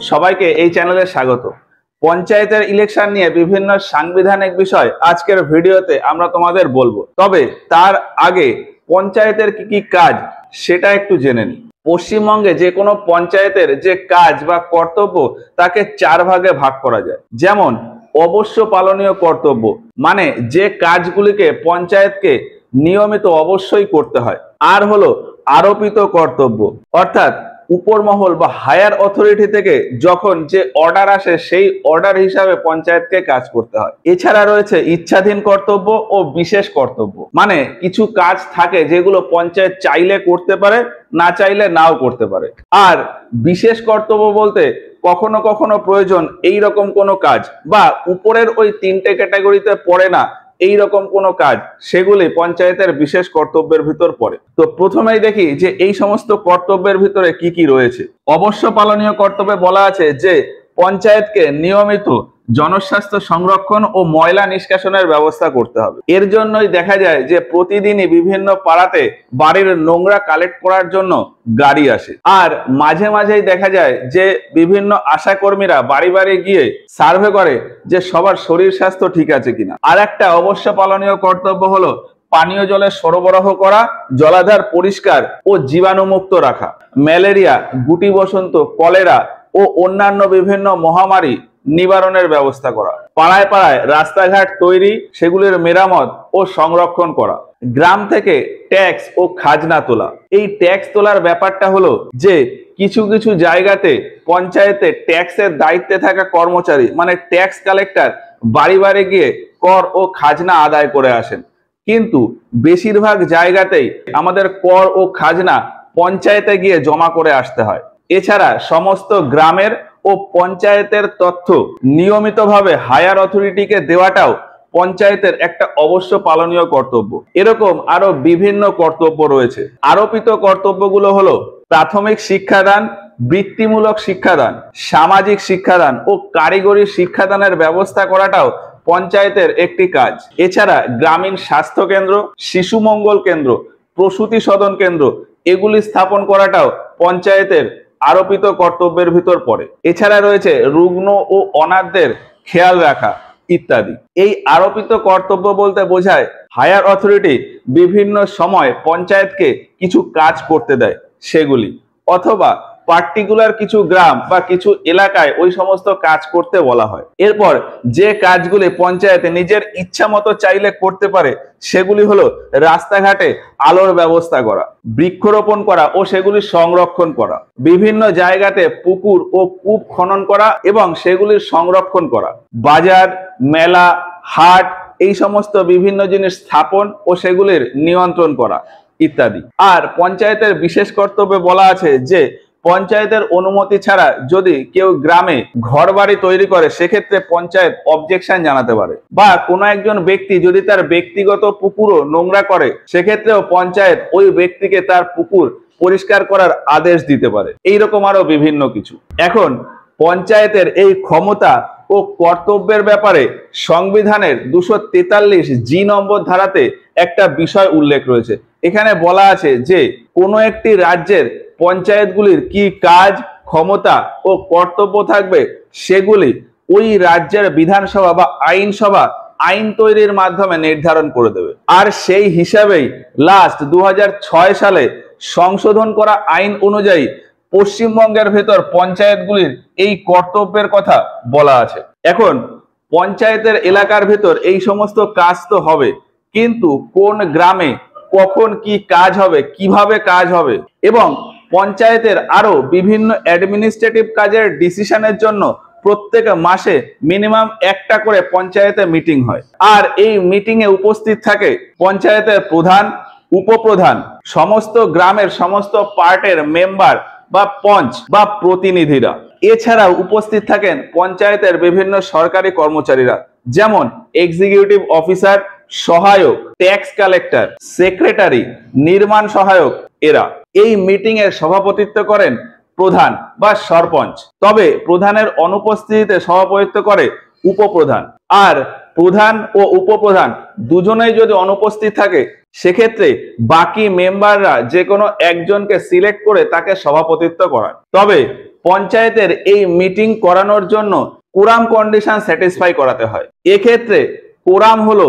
সবাইকে এই চ্যানেলে স্বাগত। পঞ্চায়েতের ইলেকশন নিয়ে বিভিন্ন সাংবিধানিক বিষয় আজকের ভিডিওতে আমরা তোমাদের বলবো। তবে তার আগে পঞ্চায়েতের কি কি কাজ সেটা একটু জেনে নিই। পশ্চিমবঙ্গে যে কোনো পঞ্চায়েতের যে কাজ বা কর্তব্য তাকে 4 ভাগে ভাগ করা যায়। যেমন অবশ্য পালনীয় কর্তব্য, মানে যে কাজগুলিকে পঞ্চায়েতকে নিয়মিত অবশ্যই করতে হয়। আর হলো আরোপিত কর্তব্য, অর্থাৎ উপর মহল বা হায়ার অথরিটি থেকে যখন যে অর্ডার আসে সেই অর্ডার হিসাবে পঞ্চায়েতকে কাজ করতে হয়। এছাড়া রয়েছে ইচ্ছাধীন কর্তব্য ও বিশেষ কর্তব্য, মানে কিছু কাজ থাকে যেগুলো পঞ্চায়েত চাইলে করতে পারে, না চাইলে নাও করতে পারে। আর বিশেষ কর্তব্য বলতে কখনো কখনো প্রয়োজন এই রকম কোনো কাজ বা উপরের ওই 3টে ক্যাটাগরিতে পড়ে না এই রকম কোনো কাজ, সেগুলি পঞ্চায়েতের বিশেষ কর্তব্যের ভিতর পড়ে। তো প্রথমেই দেখি যে এই সমস্ত কর্তব্যের ভিতরে কি কি রয়েছে। অবশ্য পালনীয় কর্তব্যে বলা আছে যে পঞ্চায়েতকে নিয়মিত জনস্বাস্থ্য সংরক্ষণ ও ময়লা নিষ্কাশনের ব্যবস্থা করতে হবে। এর জন্যই দেখা যায় যে প্রতিদিনই বিভিন্ন পাড়াতে বাড়ির নোংরা কালেক্ট করার জন্য গাড়ি আসে। আর মাঝে মাঝেই দেখা যায় যে বিভিন্ন আশাকর্মীরা বাড়ি বাড়ি গিয়ে সার্ভে করে যে সবার শরীর স্বাস্থ্য ঠিক আছে কিনা। আর একটা অবশ্য পালনীয় কর্তব্য হলো পানীয় জলের সরবরাহ করা, জলাধার পরিষ্কার ও জীবাণুমুক্ত রাখা, ম্যালেরিয়া, গুটি বসন্ত, কলেরা ও অন্যান্য বিভিন্ন মহামারী নিবারণের ব্যবস্থা করা, পাড়ায় পাড়ায় রাস্তাঘাট তৈরি, সেগুলির মেরামত ও সংরক্ষণ করা, গ্রাম থেকে ট্যাক্স ও খাজনা তোলা। এই ট্যাক্স তোলার ব্যাপারটা হলো যে কিছু কিছু জায়গাতে পঞ্চায়েতে ট্যাক্সের দায়িত্বে থাকা কর্মচারী মানে ট্যাক্স কালেক্টর বাড়ি বাড়ি গিয়ে কর ও খাজনা আদায় করে আসেন, কিন্তু বেশিরভাগ জায়গাতেই আমাদের কর ও খাজনা পঞ্চায়েতে গিয়ে জমা করে আসতে হয়। এছাড়া সমস্ত গ্রামের ও পঞ্চায়েতের তথ্য নিয়মিতভাবে হায়ার অথরিটিকে দেওয়াটাও পঞ্চায়েতের একটা অবশ্য পালনীয় কর্তব্য। এরকম আরো বিভিন্ন কর্তব্য রয়েছে। আরোপিত কর্তব্যগুলো হলো প্রাথমিক শিক্ষাদান, বৃত্তিমূলক শিক্ষাদান, সামাজিক শিক্ষাদান ও কারিগরি শিক্ষাদানের ব্যবস্থা করাটাও পঞ্চায়েতের একটি কাজ। এছাড়া গ্রামীণ স্বাস্থ্য কেন্দ্র, শিশু মঙ্গল কেন্দ্র, প্রসূতি সদন কেন্দ্র এগুলি স্থাপন করাটাও পঞ্চায়েতের আরোপিত কর্তব্যের ভিতর পড়ে। এছাড়া রয়েছে রুগ্ন ও অনাথদের খেয়াল রাখা ইত্যাদি। এই আরোপিত কর্তব্য বলতে বোঝায় হায়ার অথরিটি বিভিন্ন সময় পঞ্চায়েতকে কিছু কাজ করতে দেয় সেগুলি, অথবা পার্টিকুলার কিছু গ্রাম বা কিছু এলাকায় ওই সমস্ত কাজ করতে বলা হয়। এরপর যে কাজগুলি পঞ্চায়েতে নিজের ইচ্ছা মতো চাইলে করতে পারে সেগুলি হলো রাস্তাঘাটে আলোর ব্যবস্থা করা, বৃক্ষরোপণ করা ও সেগুলি সংরক্ষণ করা, বিভিন্ন জায়গাতে পুকুর ও কূপ খনন করা এবং সেগুলির সংরক্ষণ করা, বাজার, মেলা, হাট এই সমস্ত বিভিন্ন জিনিস স্থাপন ও সেগুলির নিয়ন্ত্রণ করা ইত্যাদি। আর পঞ্চায়েতের বিশেষ কর্তব্যে বলা আছে যে পঞ্চায়েতের অনুমতি ছাড়া যদি কেউ গ্রামে ঘর বাড়ি তৈরি করে সেক্ষেত্রে পঞ্চায়েত অবজেকশন জানাতে পারে, বা কোনো একজন ব্যক্তি যদি তার ব্যক্তিগত পুকুরও নোংরা করে সেক্ষেত্রেও পঞ্চায়েত ওই ব্যক্তিকে তার পুকুর পরিষ্কার করার আদেশ দিতে পারে। এইরকম আরো বিভিন্ন কিছু। এখন পঞ্চায়েতের এই ক্ষমতা ও কর্তব্যের ব্যাপারে সংবিধানের 243G নম্বর ধারাতে একটা বিষয় উল্লেখ রয়েছে। এখানে বলা আছে যে কোনো একটি রাজ্যের পঞ্চায়েতগুলির কি কাজ, ক্ষমতা ও কর্তব্য থাকবে সেগুলি ওই রাজ্যের বিধানসভা বা আইনসভা আইন তৈরির মাধ্যমে নির্ধারণ করে দেবে। আর সেই হিসাবেই লাস্ট 2006 সালে সংশোধন করা আইন অনুযায়ী পশ্চিমবঙ্গের ভেতর পঞ্চায়েতগুলির এই কর্তব্যের কথা বলা আছে। এখন পঞ্চায়েতের এলাকার ভেতর এই সমস্ত কাজ তো হবে, কিন্তু কোন গ্রামে কখন কি কাজ হবে, কিভাবে কাজ হবে এবং পঞ্চায়েতের আরো বিভিন্ন অ্যাডমিনিস্ট্রেটিভ কাজের ডিসিশনের জন্য প্রত্যেক মাসে মিনিমাম একটা করে পঞ্চায়েতে মিটিং হয়। আর এই মিটিং এ উপস্থিত থাকে পঞ্চায়েতের প্রধান, উপপ্রধান, সমস্ত গ্রামের সমস্ত পার্টের মেম্বার বা পঞ্চ বা প্রতিনিধিরা। এছাড়াও উপস্থিত থাকেন পঞ্চায়েতের বিভিন্ন সরকারি কর্মচারীরা, যেমন এক্সিকিউটিভ অফিসার, সহায়ক, ট্যাক্স কালেক্টর, সেক্রেটারি, নির্মাণ সহায়ক এরা। এই মিটিং এর সভাপতিত্ব করেন প্রধান বা সরপঞ্চ, তবে প্রধানের অনুপস্থিতিতে সভাপতিত্ব করে উপপ্রধান। আর প্রধান ও উপপ্রধান দুজনেই যদি অনুপস্থিত থাকে সেক্ষেত্রে বাকি মেম্বাররা যে কোনো একজনকে সিলেক্ট করে তাকে সভাপতিত্ব করায়। তবে পঞ্চায়েতের এই মিটিং করানোর জন্য কোরাম কন্ডিশন স্যাটিসফাই করাতে হয়। এক্ষেত্রে কোরাম হলো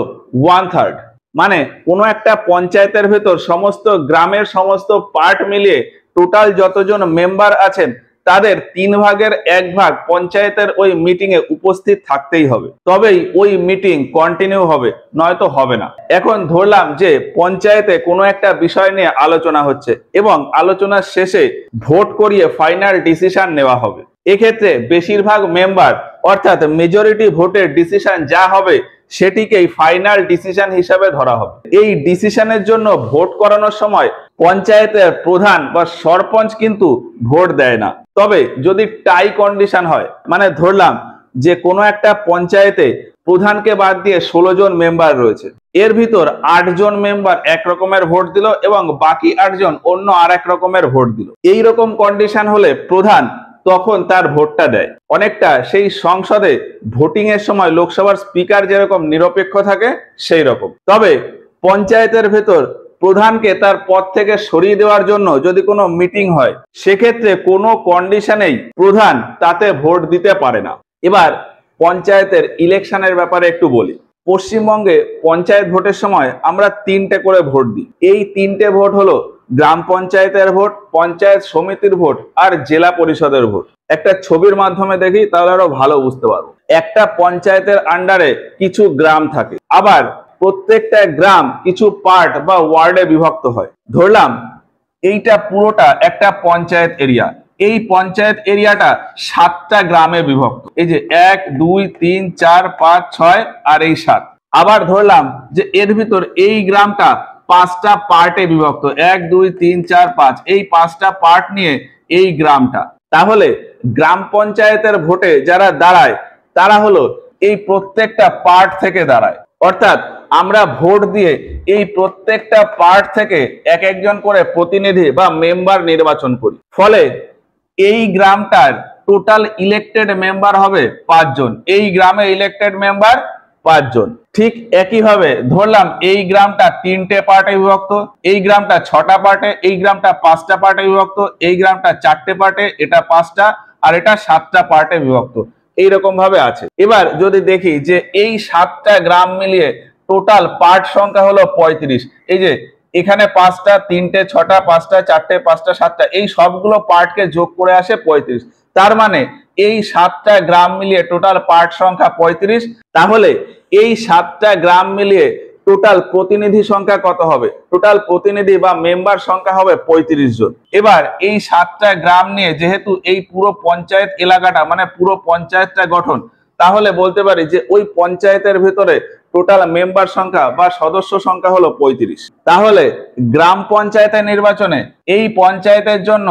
1/3, মানে কোনো একটা পঞ্চায়েতের ভেতর সমস্ত গ্রামের সমস্ত পার্ট মিলিয়ে টোটাল যতজন মেম্বার আছেন তাদের 1/3 পঞ্চায়েতের ওই মিটিং এ উপস্থিত থাকতেই হবে, তবেই ওই মিটিং কন্টিনিউ হবে, নয়তো হবে না। এখন ধরলাম যে পঞ্চায়েতে কোনো একটা বিষয় নিয়ে আলোচনা হচ্ছে এবং আলোচনার শেষে ভোট করিয়ে ফাইনাল ডিসিশন নেওয়া হবে। এক্ষেত্রে বেশিরভাগ মেম্বার অর্থাৎ মেজরিটি ভোটের ডিসিশন যা হবে সেটিকেই ফাইনাল ডিসিশন হিসাবে ধরা হবে। এই ডিসিশনের জন্য ভোট করানোর সময় পঞ্চায়েতের প্রধান বা সরপঞ্চ কিন্তু ভোট দেয় না। তবে যদি টাই কন্ডিশন হয়, মানে ধরলাম যে কোনো একটা পঞ্চায়েতে প্রধানকে বাদ দিয়ে 16 জন মেম্বার রয়েছে, এর ভিতর 8 জন মেম্বার এক রকমের ভোট দিল এবং বাকি 8 জন অন্য আর এক রকমের ভোট দিল। এই রকম কন্ডিশন হলে প্রধান তখন তার ভোটটা দেয়। অনেকটা সেই সংসদে ভোটিং এর সময় লোকসভার স্পিকার যেরকম নিরপেক্ষ থাকে সেই রকম। তবে পঞ্চায়েতের ভেতর প্রধানকে তার পদ থেকে সরিয়ে দেওয়ার জন্য যদি কোনো মিটিং হয় সেক্ষেত্রে কোনো কন্ডিশনেই প্রধান তাতে ভোট দিতে পারে না। এবার পঞ্চায়েতের ইলেকশনের ব্যাপারে একটু বলি। পশ্চিমবঙ্গে পঞ্চায়েত ভোটের সময় আমরা 3টে করে ভোট দিই। এই 3টে ভোট হলো গ্রাম পঞ্চায়েতের ভোট, পঞ্চায়েত সমিতির ভোট আর জেলা পরিষদের ভোট। একটা ছবির মাধ্যমে দেখি তাহলে আরো ভালো বুঝতে পারবো। একটা পঞ্চায়েতের আন্ডারে কিছু গ্রাম থাকে, আবার প্রত্যেকটা গ্রাম কিছু পার্ট বা ওয়ার্ডে বিভক্ত হয়। ধরলাম এইটা পুরোটা একটা পঞ্চায়েত এরিয়া। এই পঞ্চায়েত এরিয়াটা 7টা গ্রামে বিভক্ত। এই যে 1 2 3 4 5 6 আর এই 7। আবার ধরলাম যে এর ভিতর এই গ্রামটা 5টা পার্টে বিভক্ত, 1 2 3 4 5, এই 5টা পার্ট নিয়ে এই গ্রামটা। তাহলে গ্রাম পঞ্চায়েতের ভোটে যারা দাঁড়ায় তারা হলো এই প্রত্যেকটা পার্ট থেকে দাঁড়ায়, অর্থাৎ আমরা ভোট দিয়ে এই প্রত্যেকটা পার্ট থেকে এক একজন করে প্রতিনিধি বা মেম্বার নির্বাচন করি। ফলে এই গ্রামটার টোটাল ইলেক্টেড মেম্বার হবে 5 জন। এই গ্রামে ইলেক্টেড মেম্বার 5 জন। ঠিক একইভাবে ধরলাম এই গ্রামটা 3টে পার্টে বিভক্ত, এই গ্রামটা 6টা পার্টে, এই গ্রামটা 5টা পার্টে বিভক্ত, এই গ্রামটা 4টে পার্টে, এটা 5টা আর এটা 7টা পার্টে বিভক্ত। এইরকম ভাবে আছে। এবার যদি দেখি যে এই 7টা গ্রাম মিলিয়ে টোটাল পার্ট সংখ্যা হলো 35। এই যে এখানে 5টা, 3টে, 6টা, 5টা, 4টে, 5টা, 7টা, এই সবগুলো পার্টকে যোগ করে আসে 35। তার মানে এই 7টা গ্রাম মিলিয়ে টোটাল পার্ট সংখ্যা 35। তাহলে এই 7টা গ্রাম মিলিয়ে টোটাল প্রতিনিধি সংখ্যা কত হবে? টোটাল প্রতিনিধি বা মেম্বার সংখ্যা হবে 35 জন। এবার এই 7টা গ্রাম নিয়ে যেহেতু এই পুরো পঞ্চায়েত এলাকাটা মানে পুরো পঞ্চায়েতটা গঠন, তাহলে বলতে পারি যে ওই পঞ্চায়েতের ভিতরে টোটাল মেম্বার সংখ্যা বা সদস্য সংখ্যা হলো 35। তাহলে গ্রাম পঞ্চায়েতের নির্বাচনে এই পঞ্চায়েতের জন্য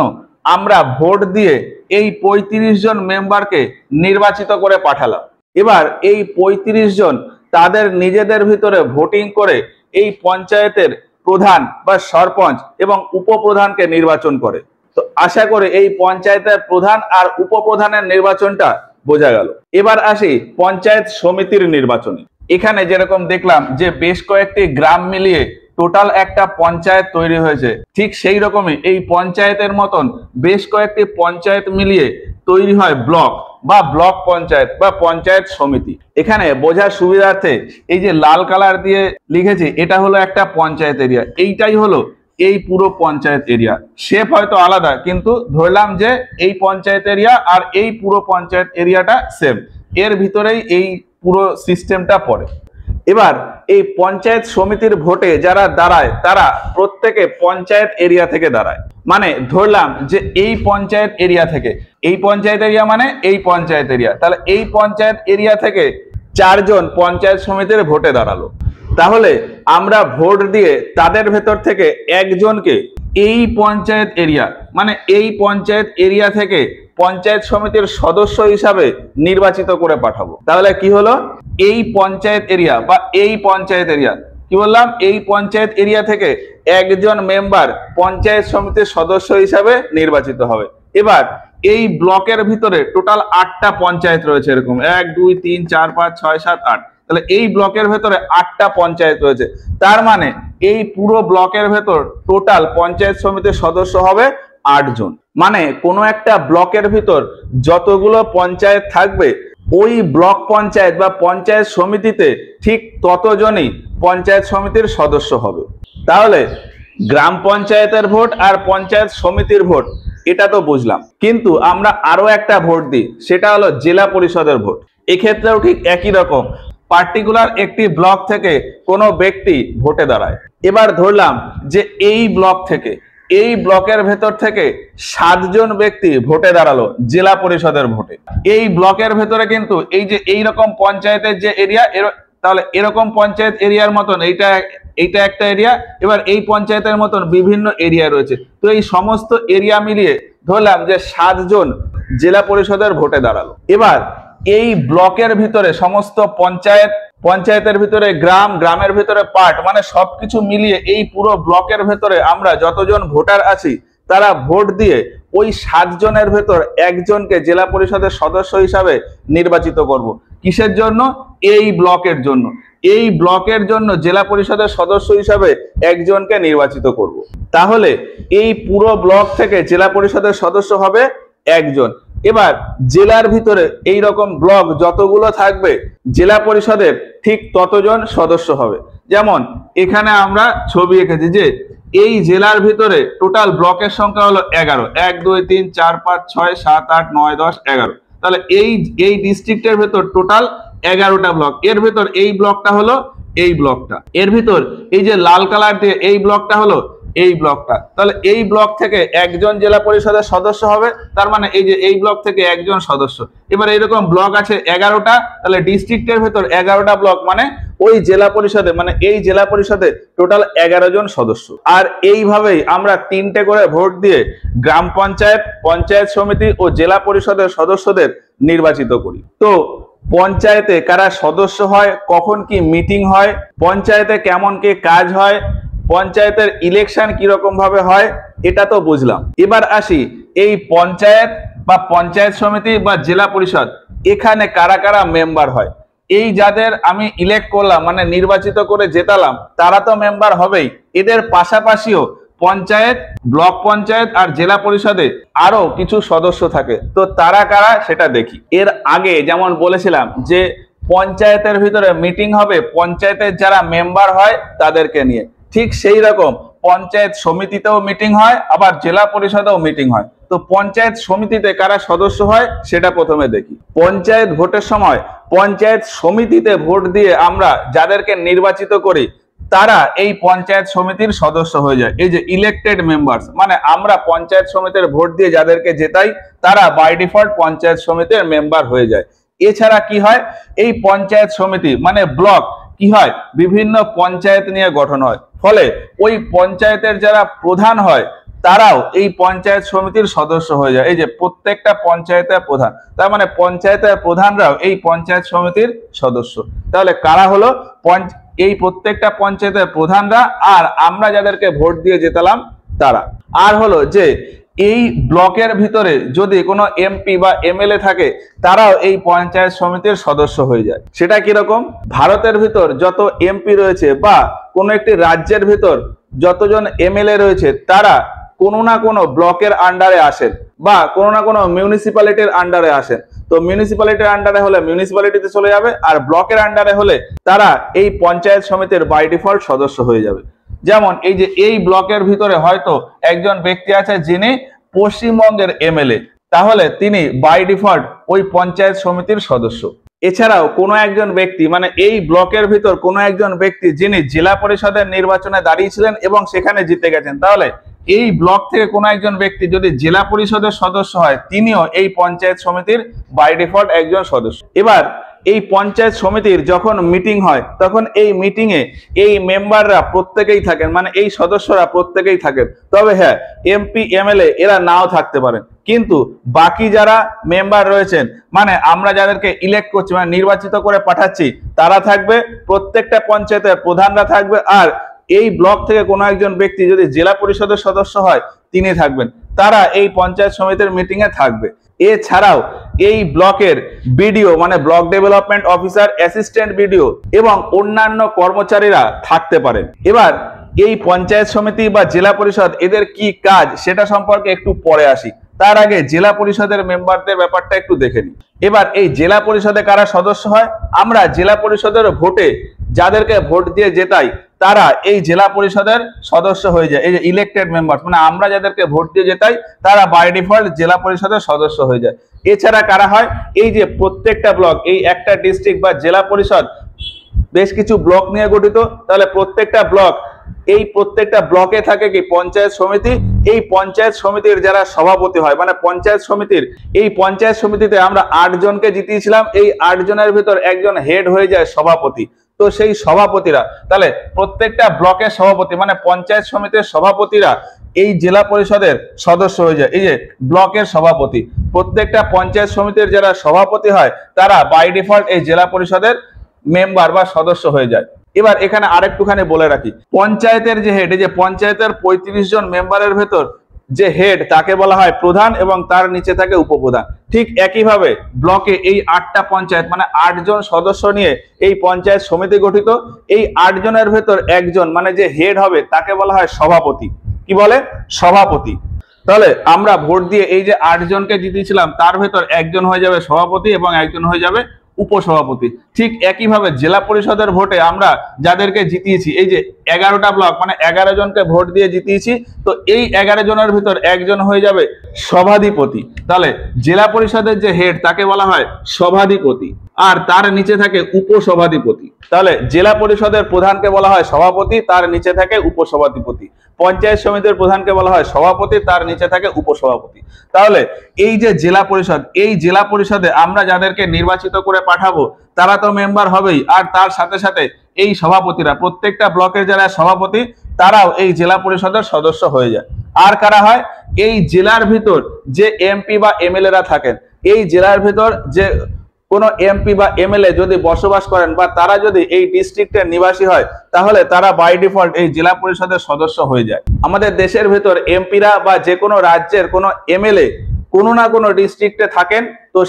আমরা ভোট দিয়ে এই 35 জন মেম্বারকে নির্বাচিত করে পাঠালাম। এবার এই 35 জন তাদের নিজেদের ভিতরে ভোটিং করে এই পঞ্চায়েতের প্রধান বা সরপঞ্চ এবং উপপ্রধানকে নির্বাচন করে। তো আশা করি এই পঞ্চায়েতের প্রধান আর উপপ্রধানের নির্বাচনটা বোঝা গেল। এবার আসি পঞ্চায়েত সমিতির নির্বাচনে। এখানে যেরকম দেখলাম যে বেশ কয়েকটি গ্রাম মিলিয়ে টোটাল একটা পঞ্চায়েত তৈরি হয়েছে, ঠিক সেই রকমই এই পঞ্চায়েতের মতন বেশ কয়েকটি পঞ্চায়েত মিলিয়ে তৈরি হয় ব্লক বা ব্লক পঞ্চায়েত বা পঞ্চায়েত সমিতি। এখানে বোঝার সুবিধার্থে এই যে লাল কালার দিয়ে লিখেছি এটা হলো একটা পঞ্চায়েত এরিয়া, এইটাই হলো এই পুরো পঞ্চায়েত এরিয়া। শেপ হয়তো আলাদা, কিন্তু ধরলাম যে এই পঞ্চায়েত এরিয়া আর এই পুরো পঞ্চায়েত এরিয়াটা সেম, এর ভিতরেই এই পুরো সিস্টেমটা পড়ে। এবার এই পঞ্চায়েত সমিতির ভোটে যারা দাঁড়ায় তারা প্রত্যেকে পঞ্চায়েত এরিয়া থেকে দাঁড়ায়। মানে ধরলাম যে এই পঞ্চায়েত এরিয়া থেকে, এই পঞ্চায়েত এরিয়া মানে এই পঞ্চায়েত এরিয়া, তাহলে এই পঞ্চায়েত এরিয়া থেকে 4 জন পঞ্চায়েত সমিতির ভোটে দাঁড়ালো। তাহলে আমরা ভোট দিয়ে তাদের ভেতর থেকে একজনকে এই পঞ্চায়েত এরিয়া মানে এই পঞ্চায়েত এরিয়া থেকে পঞ্চায়েত সমিতির সদস্য হিসাবে নির্বাচিত করে পাঠাবো। তাহলে কি হলো, এই পঞ্চায়েত এরিয়া বা এই পঞ্চায়েত এরিয়া, কি বললাম, এই পঞ্চায়েত এরিয়া থেকে একজন মেম্বার পঞ্চায়েত সমিতির সদস্য হিসাবে নির্বাচিত হবে। এবার এই ব্লকের ভিতরে টোটাল 8টা পঞ্চায়েত রয়েছে, এরকম 1 2 3 4 5 6 7 8, তাহলে এই ব্লকের ভেতরে 8টা পঞ্চায়েত রয়েছে, তার মানে এই পুরো ব্লকের ভেতর টোটাল পঞ্চায়েত সমিতির সদস্য হবে 8 জন। মানে কোনো একটা ব্লকের ভিতর যতগুলো পঞ্চায়েত থাকবে ওই ব্লক পঞ্চায়েত বা পঞ্চায়েত সমিতিতে ঠিক ততজনই পঞ্চায়েত সমিতির সদস্য হবে। তাহলে গ্রাম পঞ্চায়েতের ভোট আর পঞ্চায়েত সমিতির ভোট এটা তো বুঝলাম, কিন্তু আমরা আরো একটা ভোট দিই, সেটা হলো জেলা পরিষদের ভোট। এক্ষেত্রেও ঠিক একই রকম পার্টিকুলার একটি ব্লক থেকে কোনো ব্যক্তি ভোটে দাঁড়ায়। এবার ধরলাম যে এই ব্লক থেকে, এই ব্লকের ভেতর থেকে 7 জন ব্যক্তি ভোটে দাঁড়ালো জেলা পরিষদের ভোটে। এই ব্লকের ভেতরে কিন্তু এই যে এইরকম পঞ্চায়েতের যে এরিয়া, তাহলে এরকম পঞ্চায়েত এরিয়ার মতন এইটা একটা এরিয়া, এবার এই পঞ্চায়েতের মতন বিভিন্ন এরিয়া রয়েছে। তো এই সমস্ত এরিয়া মিলিয়ে ধরলাম যে 7 জন জেলা পরিষদের ভোটে দাঁড়ালো। এবার এই ব্লকের ভিতরে সমস্ত পঞ্চায়েতের ভিতরে গ্রামের ভিতরে পার্ট, মানে সবকিছু মিলিয়ে এই পুরো ব্লকের ভেতরে আমরা যতজন ভোটার আছি তারা ভোট দিয়ে ওই 7 জনের ভেতর একজনকে জেলা পরিষদের সদস্য হিসাবে নির্বাচিত করব। কিসের জন্য? এই ব্লকের জন্য। এই ব্লকের জন্য জেলা পরিষদের সদস্য হিসাবে একজনকে নির্বাচিত করব। তাহলে এই পুরো ব্লক থেকে জেলা পরিষদের সদস্য হবে একজন। এবার জেলার ভিতরে এই রকম ব্লক যতগুলো থাকবে জেলা পরিষদের ঠিক ততজন সদস্য হবে। যেমন এখানে আমরা ছবি এঁকেছি যে এই জেলার ভিতরে টোটাল ব্লকের সংখ্যা হলো 11, 1 2 3 4 5 6 7 8 9 10 11। তাহলে এই ডিস্ট্রিক্টের ভেতর টোটাল 11টা ব্লক। এর ভেতর এই ব্লকটা হলো এই ব্লকটা, এর ভিতর এই যে লাল কালার দিয়ে এই ব্লকটা হলো এই ব্লকটা। তাহলে এই ব্লক থেকে একজন জেলা পরিষদের সদস্য হবে, তার মানে এই যে এই ব্লক থেকে একজন সদস্য। এবার এইরকম ব্লক আছে 11টা, তাহলে ডিস্ট্রিক্টের ভেতর 11টা ব্লক, মানে ওই জেলা পরিষদে, মানে এই জেলা পরিষদে টোটাল 11 জন সদস্য। আর এইভাবেই আমরা 3টে করে ভোট দিয়ে গ্রাম পঞ্চায়েত, পঞ্চায়েত সমিতি ও জেলা পরিষদের সদস্যদের নির্বাচিত করি। তো পঞ্চায়েতে কারা সদস্য হয়, কখন কি মিটিং হয়, পঞ্চায়েতে কেমন কি কাজ হয়, পঞ্চায়েতের ইলেকশন কিরকম ভাবে হয়, এটা তো বুঝলাম। এবার আসি এই পঞ্চায়েত বা পঞ্চায়েত সমিতি বা জেলা পরিষদ, এখানে কারা কারা মেম্বার হয়। এই যাদের আমি ইলেক্ট করলাম, মানে নির্বাচিত করে জেতালাম, তারা তো মেম্বার হবেই। এদের পাশাপাশিও পঞ্চায়েত, ব্লক পঞ্চায়েত আর জেলা পরিষদে আরো কিছু সদস্য থাকে। তো তারা কারা সেটা দেখি। এর আগে যেমন বলেছিলাম যে পঞ্চায়েতের ভিতরে মিটিং হবে পঞ্চায়েতের যারা মেম্বার হয় তাদেরকে নিয়ে, ঠিক সেই রকম পঞ্চায়েত সমিতিতেও মিটিং হয়, আবার জেলা পরিষদেও মিটিং হয়। তো পঞ্চায়েত সমিতিতে কারা সদস্য হয় সেটা প্রথমে দেখি। পঞ্চায়েত ভোটের সময় পঞ্চায়েত সমিতিতে ভোট দিয়ে আমরা যাদেরকে নির্বাচিত করি তারা এই পঞ্চায়েত সমিতির সদস্য হয়ে যায়। এই যে ইলেক্টেড মেম্বার্স, মানে আমরা পঞ্চায়েত সমিতির ভোট দিয়ে যাদেরকে জেতাই তারা বাই ডিফল্ট পঞ্চায়েত সমিতির মেম্বার হয়ে যায়। এছাড়া কি হয়, এই পঞ্চায়েত সমিতি মানে ব্লক কি হয়, বিভিন্ন পঞ্চায়েত নিয়ে গঠন হয়, ফলে ওই পঞ্চায়েতের যারা প্রধান হয় তারাও এই পঞ্চায়েত সমিতির সদস্য হয়ে যায়। এই যে প্রত্যেকটা পঞ্চায়েতের প্রধান, তার মানে পঞ্চায়েতের প্রধানরাও এই পঞ্চায়েত সমিতির সদস্য। তাহলে কারা হলো এই প্রত্যেকটা পঞ্চায়েতের প্রধানরা, আর আমরা যাদেরকে ভোট দিয়ে জেতালাম তারা। আর হলো যে এই ব্লকের ভিতরে যদি কোনো এমপি বা এমএলএ থাকে তারাও এই পঞ্চায়েত সমিতির সদস্য হয়ে যায়। সেটা কিরকম, ভারতের ভিতর যত এমপি রয়েছে বা কোনো একটি রাজ্যের ভিতর যতজন এমএলএ রয়েছে তারা কোনো না কোনো ব্লকের আন্ডারে আসেন বা কোনো না কোনো মিউনিসিপ্যালিটির আন্ডারে আসেন। তো মিউনিসিপ্যালিটির আন্ডারে হলে মিউনিসিপ্যালিটিতে চলে যাবে, আর ব্লকের আন্ডারে হলে তারা এই পঞ্চায়েত সমিতির বাই ডিফল্ট সদস্য হয়ে যাবে। যেমন এই যে এই ব্লকের ভিতরে হয়তো একজন ব্যক্তি আছে যিনি পশ্চিমবঙ্গের এমএলএ, তাহলে তিনি বাই ডিফল্ট ওই পঞ্চায়েত সমিতির সদস্য। এছাড়াও কোনো একজন ব্যক্তি, মানে এই ব্লকের ভিতর কোনো একজন ব্যক্তি যিনি জেলা পরিষদের নির্বাচনে দাঁড়িয়েছিলেন এবং সেখানে জিতে গেছেন, তাহলে এই ব্লক থেকে কোনো একজন ব্যক্তি যদি জেলা পরিষদের সদস্য হয় তিনিও এই পঞ্চায়েত সমিতির বাই ডিফল্ট একজন সদস্য। এবার এই পঞ্চায়েত সমিতির যখন মিটিং হয় তখন এই মিটিং এ এই মেম্বাররা প্রত্যেকেই থাকেন, মানে এই সদস্যরা প্রত্যেকেই থাকেন। তবে হ্যাঁ, এমপি এমএলএ এরা নাও থাকতে পারেন, কিন্তু বাকি যারা মেম্বার রয়েছেন, মানে আমরা যাদেরকে ইলেক্ট করছি, মানে নির্বাচিত করে পাঠাচ্ছি, তারা থাকবে, প্রত্যেকটা পঞ্চায়েতের প্রধানরা থাকবে, আর এই ব্লক থেকে কোনো একজন ব্যক্তি যদি জেলা পরিষদের সদস্য হয় তিনি থাকবেন, তারা এই পঞ্চায়েত সমিতির মিটিং এ থাকবে। এছাড়াও এই ব্লকের বিডিও মানে block development officer, assistant BDO এবং অন্যান্য কর্মচারীরা থাকতে পারেন। এবার এই পঞ্চায়েত সমিতি বা জেলা পরিষদ এদের কি কাজ সেটা সম্পর্কে একটু পরে আসি, তার আগে জেলা পরিষদের মেম্বারদের ব্যাপারটা একটু দেখে নিই। এবার এই জেলা পরিষদে কারা সদস্য হয়? আমরা জেলা পরিষদের ভোটে যাদেরকে ভোট দিয়ে জেতাই তারা এই জেলা পরিষদের সদস্য হয়ে যায়। এই যে ইলেক্টেড মেম্বার মানে আমরা যাদেরকে ভোট দিয়ে জেতাই তারা বাই ডিফল্ট জেলা পরিষদের সদস্য হয়ে যায়। এছাড়া কারা হয়? এই যে প্রত্যেকটা ব্লক, এই একটা ডিস্ট্রিক্ট বা জেলা পরিষদ বেশ কিছু ব্লক নিয়ে গঠিত, তাহলে প্রত্যেকটা ব্লকে থাকে কি পঞ্চায়েত সমিতি। এই পঞ্চায়েত সমিতির যারা সভাপতি হয় মানে পঞ্চায়েত সমিতিতে আমরা 8 জনকে জিতিয়েছিলাম, এই 8 জনের ভিতর একজন হেড হয়ে যায় সভাপতি। তো সেই সভাপতিরা তাহলে প্রত্যেকটা ব্লকের সভাপতি মানে পঞ্চায়েত সমিতির সভাপতিরা এই জেলা পরিষদের সদস্য হয়ে যায়। এই যে ব্লকের সভাপতি, প্রত্যেকটা পঞ্চায়েত সমিতির যারা সভাপতি হয় তারা বাই ডিফল্ট এই জেলা পরিষদের মেম্বার বা সদস্য হয়ে যায়। এবার এখানে আরেকটুখানি বলে রাখি, পঞ্চায়েতের যে হেড, এই যে পঞ্চায়েতের 35 জন মেম্বারের ভেতর যে হেড তাকে বলা হয় প্রধান এবং তার নিচে থাকে উপপ্রধান। ঠিক একইভাবে ব্লকে এই 8টা পঞ্চায়েত মানে 8 জন সদস্য নিয়ে এই পঞ্চায়েত সমিতি গঠিত। এই 8 জনের ভেতর একজন মানে যে হেড হবে তাকে বলা হয় সভাপতি। কি বলে? সভাপতি। তাহলে আমরা ভোট দিয়ে এই যে 8 জনকে জিতিয়েছিলাম তার ভেতর একজন হয়ে যাবে সভাপতি এবং একজন হয়ে যাবে উপসভাপতি। ঠিক একইভাবে জেলা পরিষদের ভোটে আমরা যাদেরকে জিতিয়েছি, এই যে 11টা ব্লক মানে 11 জনকে ভোট দিয়ে জিতিয়েছি, তো এই 11 জনের ভিতর একজন হয়ে যাবে সভাধিপতি। তাহলে জেলা পরিষদের যে হেড তাকে বলা হয় সভাধিপতি আর তার নিচে থাকে উপসভাধিপতি। তাহলে জেলা পরিষদের প্রধানকে বলা হয় সভাপতি, তার নিচে থাকে উপসভাধিপতি। পঞ্চায়েত সমিতির প্রধানকে বলা হয় সভাপতি, তার নিচে থাকে উপসভাপতি। তাহলে এই যে জেলা পরিষদ, এই জেলা পরিষদে আমরা যাদেরকে নির্বাচিত করে পাঠাবো তারা তো মেম্বার হবেই, আর তার সাথে সাথে এই সভাপতিরা প্রত্যেকটা ব্লকের যারা সভাপতি তারাও এই জেলা পরিষদের সদস্য হয়ে যায়। আর কারা হয়? এই জেলার ভিতর যে এমপি বা এমএলএরা থাকেন, এই জেলার ভিতর যে কোনো এমপি বা এমএলএ যদি বসবাস করেন বা তারা যদি এই ডিস্ট্রিক্টের নিবাসী হয় তাহলে তারা বাই ডিফল্ট এই জেলা পরিষদের সদস্য হয়ে যায়। আমাদের দেশের ভেতর এমপিরা বা যে কোনো রাজ্যের কোনো এমএলএ কোনো না কোনো ডিস্ট্রিক্টে থাকেন, তো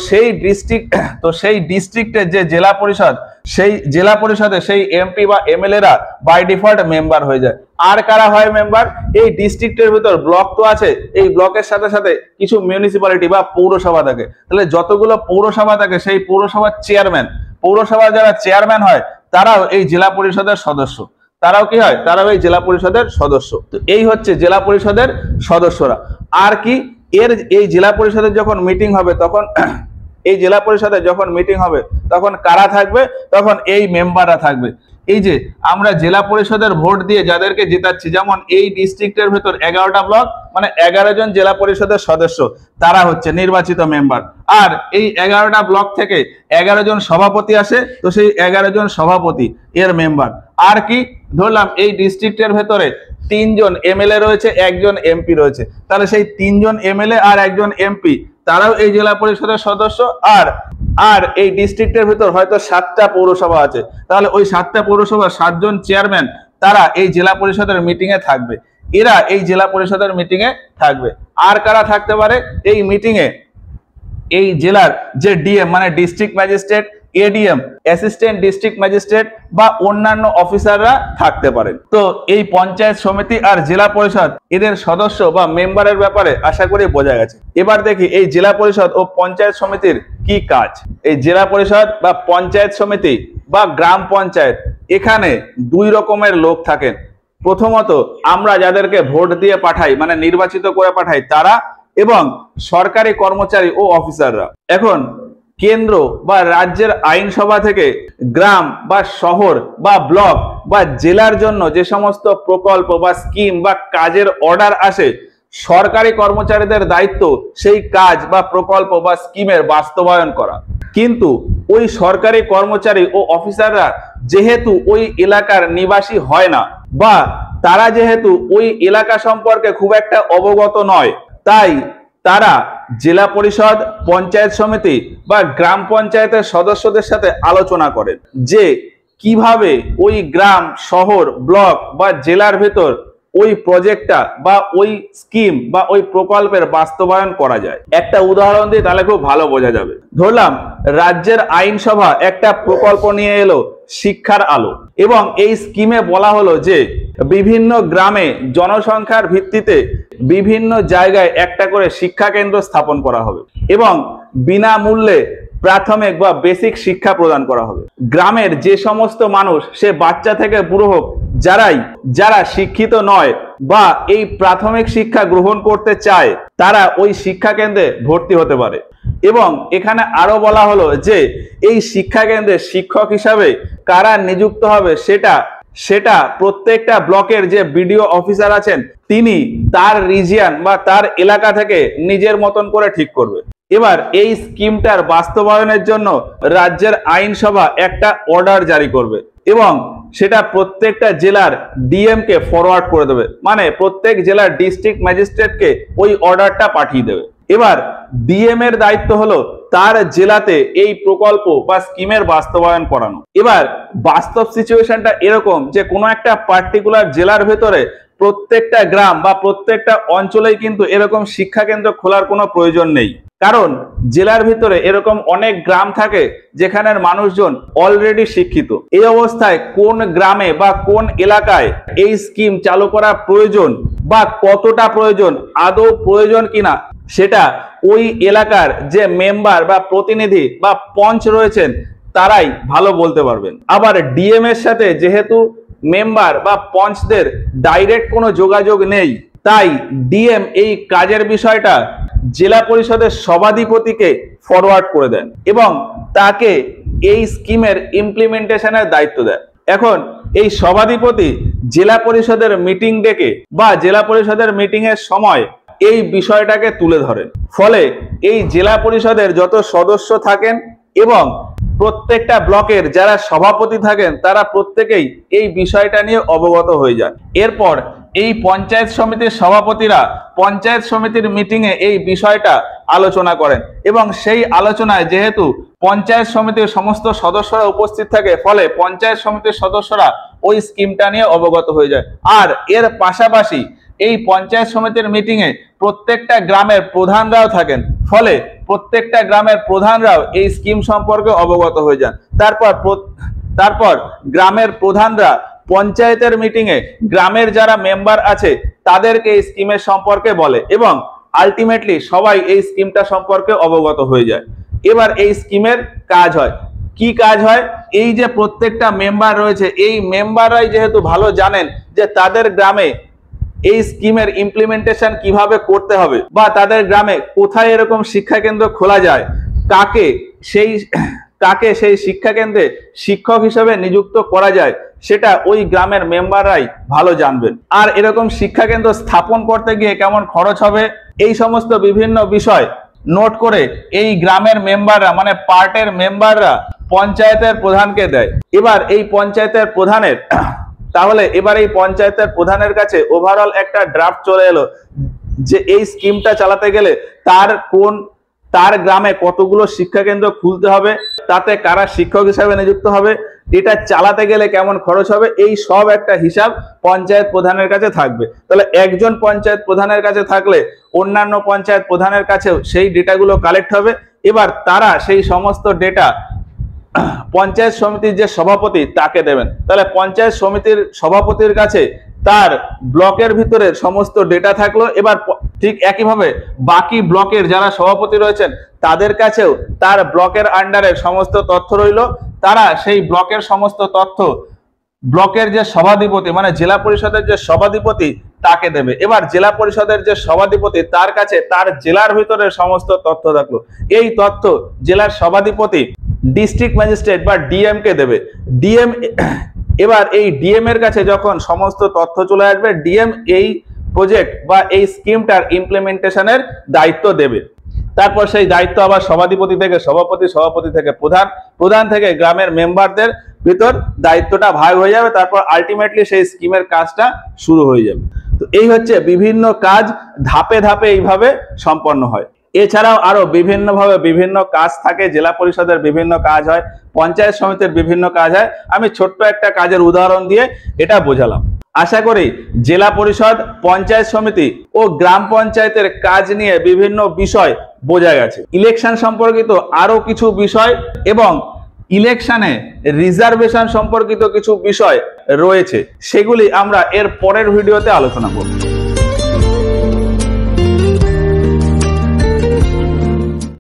সেই ডিস্ট্রিক্টের যে জেলা পরিষদ, সেই জেলা পরিষদে সেই এমপি বা এমএলএরা বাই ডিফল্ট মেম্বার হয়ে যায়। আর কারা হয় মেম্বার? এই ডিস্ট্রিক্টের ভিতর ব্লক তো আছে, এই ব্লকের সাথে সাথে কিছু মিউনিসিপ্যালিটি বা পৌরসভা থাকে। তাহলে যতগুলো পৌরসভা থাকে সেই পৌরসভার চেয়ারম্যান, পৌরসভার যারা চেয়ারম্যান হয় তারাও এই জেলা পরিষদের সদস্য। তারাও কি হয়? তারাও এই জেলা পরিষদের সদস্য। তো এই হচ্ছে জেলা পরিষদের সদস্যরা। আর কি এই জেলা পরিষদের যখন মিটিং হবে তখন এই জেলা পরিষদে যখন মিটিং হবে তখন কারা থাকবে? তখন এই মেম্বাররা থাকবে। এই যে আমরা জেলা পরিষদের ভোট দিয়ে যাদেরকে জেতাচ্ছি, যেমন এই ডিস্ট্রিক্টের ভেতর 11টা ব্লক মানে 11 জন জেলা পরিষদের সদস্য, তারা হচ্ছে নির্বাচিত মেম্বার। আর এই 11টা ব্লক থেকে 11 জন সভাপতি আসে, তো সেই 11 জন সভাপতি এর মেম্বার। আর কি ধরলাম এই ডিস্ট্রিক্টের ভেতরে 3 জন এমএলএ রয়েছে, একজন এমপি রয়েছে, তাহলে সেই 3 জন এমএলএ আর একজন এমপি তারাও এই জেলা পরিষদের সদস্য। আর এই ডিস্ট্রিক্টের ভিতর হয়তো 7টা পৌরসভা আছে, তাহলে ওই 7টা পৌরসভার 7 জন চেয়ারম্যান তারা এই জেলা পরিষদের মিটিং এ থাকবে, এরা এই জেলা পরিষদের মিটিং এ থাকবে। আর কারা থাকতে পারে এই মিটিং এ? এই জেলার যে ডিএম মানে district magistrate, ADM assistant district magistrate বা অন্যান্য অফিসাররা থাকতে পারেন। তো এই পঞ্চায়েত সমিতি আর জেলা পরিষদ এদের সদস্য বা মেম্বারের ব্যাপারে আশা করি বোঝা গেছে। এবার দেখি এই জেলা পরিষদ ও পঞ্চায়েত সমিতির কি কাজ। এই জেলা পরিষদ বা পঞ্চায়েত সমিতি বা গ্রাম পঞ্চায়েত, এখানে 2 রকমের লোক থাকেন। প্রথমত আমরা যাদেরকে ভোট দিয়ে পাঠাই মানে নির্বাচিত করে পাঠাই তারা, এবং সরকারি কর্মচারী ও অফিসাররা। এখন কেন্দ্র বা রাজ্যের আইনসভা থেকে গ্রাম বা শহর বা ব্লক বা জেলার জন্য যে সমস্ত প্রকল্প বা স্কিম বা কাজের অর্ডার আসে, সরকারি কর্মচারীদের দায়িত্ব সেই কাজ বা প্রকল্প বা স্কিমের বাস্তবায়ন করা। কিন্তু ওই সরকারি কর্মচারী ও অফিসাররা যেহেতু ওই এলাকার নিবাসী হয় না বা তারা যেহেতু ওই এলাকা সম্পর্কে খুব একটা অবগত নয়, তাই তারা জেলা পরিষদ, পঞ্চায়েত সমিতি বা গ্রাম পঞ্চায়েতের সদস্যদের সাথে আলোচনা করেন যে কিভাবে ওই গ্রাম, শহর, ব্লক বা জেলার ভেতর ওই প্রজেক্টটা বা ওই স্কিম বা ওই প্রকল্পের বাস্তবায়ন করা যায়। একটা উদাহরণ দিয়ে তাহলে খুব ভালো বোঝা যাবে। ধরলাম রাজ্যের আইনসভা একটা প্রকল্প নিয়ে এলো, শিক্ষার আলো, এবং এই স্কিমে বলা হলো যে বিভিন্ন গ্রামে জনসংখ্যার ভিত্তিতে বিভিন্ন জায়গায় একটা করে শিক্ষা কেন্দ্র স্থাপন করা হবে এবং বিনামূল্যে প্রাথমিক বা বেসিক শিক্ষা প্রদান করা হবে। গ্রামের যে সমস্ত মানুষ, সে বাচ্চা থেকে বুড়ো হোক, যারা শিক্ষিত নয় বা এই প্রাথমিক শিক্ষা গ্রহণ করতে চায়, তারা ওই শিক্ষা কেন্দ্রে ভর্তি হতে পারে। এবং এখানে আরো বলা হলো যে এই শিক্ষা কেন্দ্রে শিক্ষক হিসাবে কারা নিযুক্ত হবে সেটা প্রত্যেকটা ব্লকের যে বিডিও অফিসার আছেন, তিনি তার রিজিয়ন বা তার এলাকা থেকে নিজের মতন করে ঠিক করবে। এবার এই স্কিমটার বাস্তবায়নের জন্য রাজ্যের আইনসভা একটা অর্ডার জারি করবে এবং সেটা প্রত্যেকটা জেলার ডিএম কে ফরওয়ার্ড করে দেবে, মানে প্রত্যেক জেলার ডিস্ট্রিক্ট ম্যাজিস্ট্রেটকে ওই অর্ডারটা পাঠিয়ে দেবে। এবার ডিএম এর দায়িত্ব হলো তার জেলাতে এই প্রকল্প বা স্কিমের বাস্তবায়ন করানো। এবার বাস্তব সিচুয়েশনটা এরকম যে কোনো একটা পার্টিকুলার জেলার ভেতরে প্রত্যেকটা গ্রাম বা প্রত্যেকটা অঞ্চলেই কিন্তু এরকম শিক্ষা কেন্দ্র খোলার কোনো প্রয়োজন নেই, কারণ জেলার ভিতরে এরকম অনেক গ্রাম থাকে যেখানের মানুষজন অলরেডি শিক্ষিত। এই অবস্থায় কোন গ্রামে বা কোন এলাকায় এই স্কিম চালু করা প্রয়োজন বা কতটা প্রয়োজন, আদৌ প্রয়োজন কিনা, সেটা ওই এলাকার যে মেম্বার বা প্রতিনিধি বা পঞ্চ রয়েছেন তারাই ভালো বলতে পারবেন। আবার ডিএম এর সাথে যেহেতু মেম্বার বা পঞ্চদের ডাইরেক্ট কোনো যোগাযোগ নেই, তাই ডিএম এই কাজের বিষয়টা জেলা পরিষদের সভাধিপতিকে ফরওয়ার্ড করে দেন এবং তাকে এই স্কিমের ইমপ্লিমেন্টেশনের দায়িত্ব দেন। এখন এই সভাধিপতি জেলা পরিষদের মিটিং ডেকে বা জেলা পরিষদের মিটিং এর সময় এই বিষয়টাকে তুলে ধরেন। ফলে এই জেলা পরিষদের যত সদস্য থাকেন এবং প্রত্যেকটা ব্লকের যারা সভাপতি থাকেন, তারা প্রত্যেকেই এই বিষয়টা নিয়ে অবগত হয়ে যান। এরপর এই পঞ্চায়েত সমিতির সভাপতিরা পঞ্চায়েত সমিতির মিটিং এ এই বিষয়টা আলোচনা করেন এবং সেই আলোচনায় যেহেতু পঞ্চায়েত সমিতির সমস্ত সদস্যরা উপস্থিত থাকে, ফলে পঞ্চায়েত সমিতির সদস্যরা ওই স্কিমটা নিয়ে অবগত হয়ে যায়। আর এর পাশাপাশি এই পঞ্চায়েত সমিতির মিটিং এ প্রত্যেকটা গ্রামের প্রধানরাও থাকেন, ফলে প্রত্যেকটা গ্রামের প্রধানরাও এই স্কিম সম্পর্কে অবগত হয়ে যান। তারপর গ্রামের প্রধানরা পঞ্চায়েতের মিটিং এ গ্রামের যারা মেম্বার আছে তাদেরকে এই স্কিমের সম্পর্কে বলে এবং আলটিমেটলি সবাই এই স্কিমটা সম্পর্কে অবগত হয়ে যায়। এবার এই স্কিমের কাজ হয়, কি কাজ হয়, এই যে প্রত্যেকটা মেম্বার রয়েছে, এই মেম্বাররাই যেহেতু ভালো জানেন যে তাদের গ্রামে এই স্কিমের ইমপ্লিমেন্টেশন কিভাবে করতে হবে বা তাদের গ্রামে কোথায় এরকম শিক্ষা কেন্দ্র খোলা যায়, কাকে সেই শিক্ষা কেন্দ্রে শিক্ষক হিসেবে নিযুক্ত করা যায়, সেটা ওই গ্রামের মেম্বাররাই ভালো জানবেন। আর এরকম শিক্ষা কেন্দ্র স্থাপন করতে গিয়ে কেমন খরচ হবে, এই সমস্ত বিভিন্ন বিষয় নোট করে এই গ্রামের মেম্বাররা মানে পার্টের মেম্বাররা পঞ্চায়েতের প্রধানকে দেয়। এবার এই পঞ্চায়েতের প্রধানের এবার এই পঞ্চায়েতের প্রধানের কাছে ওভারঅল একটা ড্রাফট চলে এলো যে এই স্কিমটা চালাতে গেলে তার গ্রামে কতগুলো শিক্ষা কেন্দ্র খুলতে হবে, তাতে কারা শিক্ষক হিসাবে নিযুক্ত হবে, এটা চালাতে গেলে কেমন খরচ হবে, এই সব একটা হিসাব পঞ্চায়েত প্রধানের কাছে থাকবে। তাহলে একজন পঞ্চায়েত প্রধানের কাছে থাকলে অন্যান্য পঞ্চায়েত প্রধানের কাছেও সেই ডেটাগুলো কালেক্ট হবে। এবার তারা সেই সমস্ত ডেটা পঞ্চায়েত সমিতির যে সভাপতি তাকে দেবেন। তাহলে পঞ্চায়েত সমিতির সভাপতির কাছে তার ব্লকের ভিতরে সমস্ত ডেটা থাকলো। এবার ঠিক একইভাবে বাকি ব্লকের যারা সভাপতি রয়েছেন তাদের কাছেও তার ব্লকের আন্ডারে সমস্ত তথ্য রইল। তারা সেই ব্লকের সমস্ত তথ্য ব্লকের যে সভাধিপতি মানে জেলা পরিষদের যে সভাধিপতি তাকে দেবে। এবার জেলা পরিষদের যে সভাধিপতি তার কাছে তার জেলার ভিতরে সমস্ত তথ্য থাকলো। এই তথ্য জেলার সভাধিপতি ডিস্ট্রিক্ট ম্যাজিস্ট্রেট বা ডিএম কে দেবে। এবার এই ডিএম এর কাছে যখন সমস্ত তথ্য চলে আসবে, ডিএম এই প্রজেক্ট বা এই স্কিমটার ইমপ্লিমেন্টেশনের দায়িত্ব দেবে। তারপর সেই দায়িত্ব আবার সভাধিপতি থেকে সভাপতি, সভাপতি থেকে প্রধান, প্রধান থেকে গ্রামের মেম্বারদের ভিতর দায়িত্বটা ভাগ হয়ে যাবে। তারপর আলটিমেটলি সেই স্কিমের কাজটা শুরু হয়ে যাবে। তো এই হচ্ছে বিভিন্ন কাজ ধাপে ধাপে এইভাবে সম্পন্ন হয়। এছাড়াও আরো বিভিন্নভাবে বিভিন্ন কাজ থাকে, জেলা পরিষদের বিভিন্ন কাজ হয়, পঞ্চায়েত সমিতির বিভিন্ন কাজ হয়। আমি ছোট্ট একটা কাজের উদাহরণ দিয়ে এটা বোঝালাম। আশা করি জেলা পরিষদ, পঞ্চায়েত সমিতি ও গ্রাম পঞ্চায়েতের কাজ নিয়ে বিভিন্ন বিষয় বোঝা গেছে। ইলেকশন সম্পর্কিত আরো কিছু বিষয় এবং ইলেকশনে রিজার্ভেশন সম্পর্কিত কিছু বিষয় রয়েছে, সেগুলি আমরা এর পরের ভিডিওতে আলোচনা করব।